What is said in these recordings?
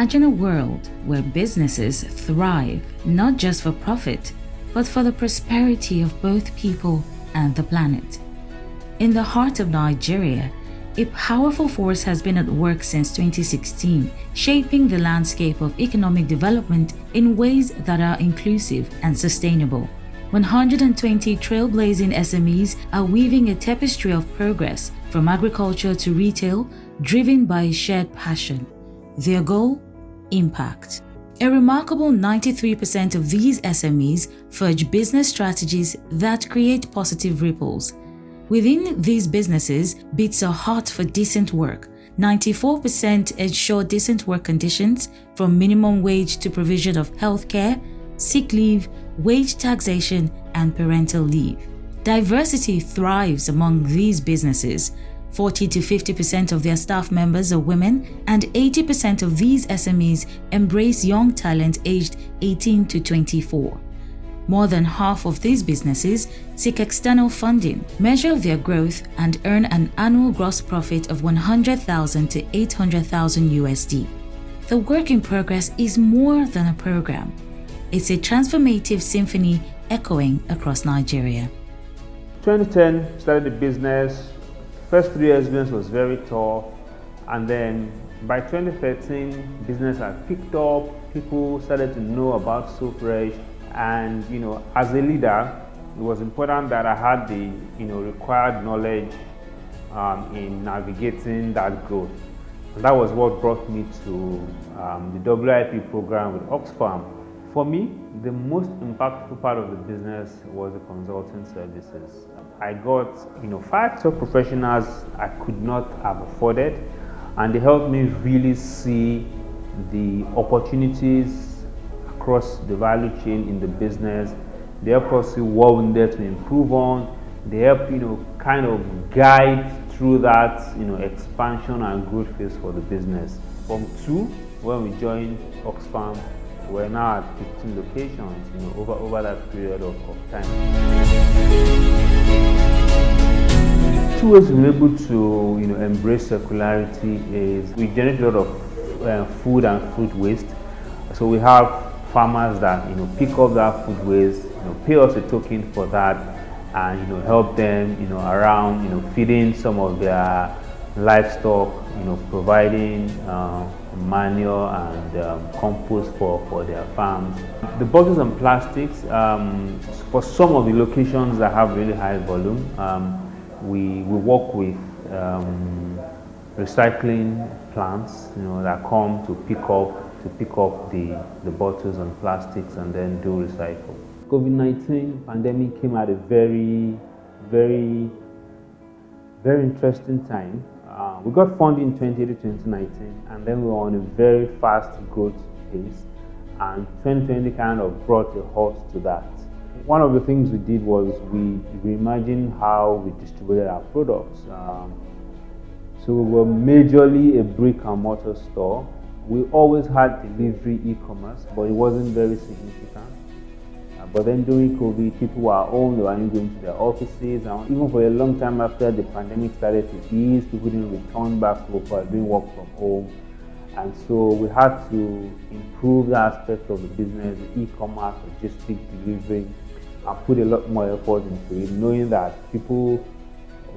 Imagine a world where businesses thrive not just for profit, but for the prosperity of both people and the planet. In the heart of Nigeria, a powerful force has been at work since 2016, shaping the landscape of economic development in ways that are inclusive and sustainable. 120 trailblazing SMEs are weaving a tapestry of progress from agriculture to retail, driven by a shared passion. Their goal? Impact. A remarkable 93% of these SMEs forge business strategies that create positive ripples. Within these businesses beats a heart for decent work. 94% ensure decent work conditions, from minimum wage to provision of healthcare, sick leave, wage taxation, and parental leave. Diversity thrives among these businesses. 40 to 50% of their staff members are women, and 80% of these SMEs embrace young talent aged 18 to 24. More than half of these businesses seek external funding, measure their growth, and earn an annual gross profit of $100,000 to $800,000 USD. The work in progress is more than a program. It's a transformative symphony echoing across Nigeria. 2010, started the business. First 3 years business was very tough, and then by 2013 business had picked up. People started to know about SoFresh, and as a leader it was important that I had the required knowledge in navigating that growth, and that was what brought me to the WIP program with Oxfam. For me, the most impactful part of the business was the consulting services. I got 5 top professionals I could not have afforded, and they helped me really see the opportunities across the value chain in the business. They help us see what we need to improve on. They help kind of guide through that expansion and growth phase for the business. From 2, when we joined Oxfam, we're now at 15 locations over that period of time. 2 ways we're able to embrace circularity is we generate a lot of food and fruit waste. So we have farmers that pick up that food waste, pay us a token for that, and help them around feeding some of their livestock, providing manure and compost for their farms. The bottles and plastics, for some of the locations that have really high volume, we work with recycling plants that come to pick up the bottles and plastics and then do recycle. COVID-19 pandemic came at a very, very, very interesting time. We got funding in 2019, and then we were on a very fast growth pace, and 2020 kind of brought a halt to that. One of the things we did was we reimagined how we distributed our products. So we were majorly a brick and mortar store. We always had delivery e-commerce, but it wasn't very significant. But then during COVID, people were at home, they were going to their offices, and even for a long time after the pandemic started to ease, people didn't return back to work, or doing work from home. And so we had to improve the aspect of the business, the e-commerce, logistic delivery, and put a lot more effort into it, knowing that people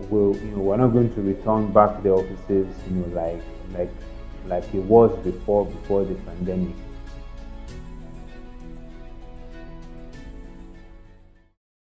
were not going to return back to their offices, like it was before the pandemic.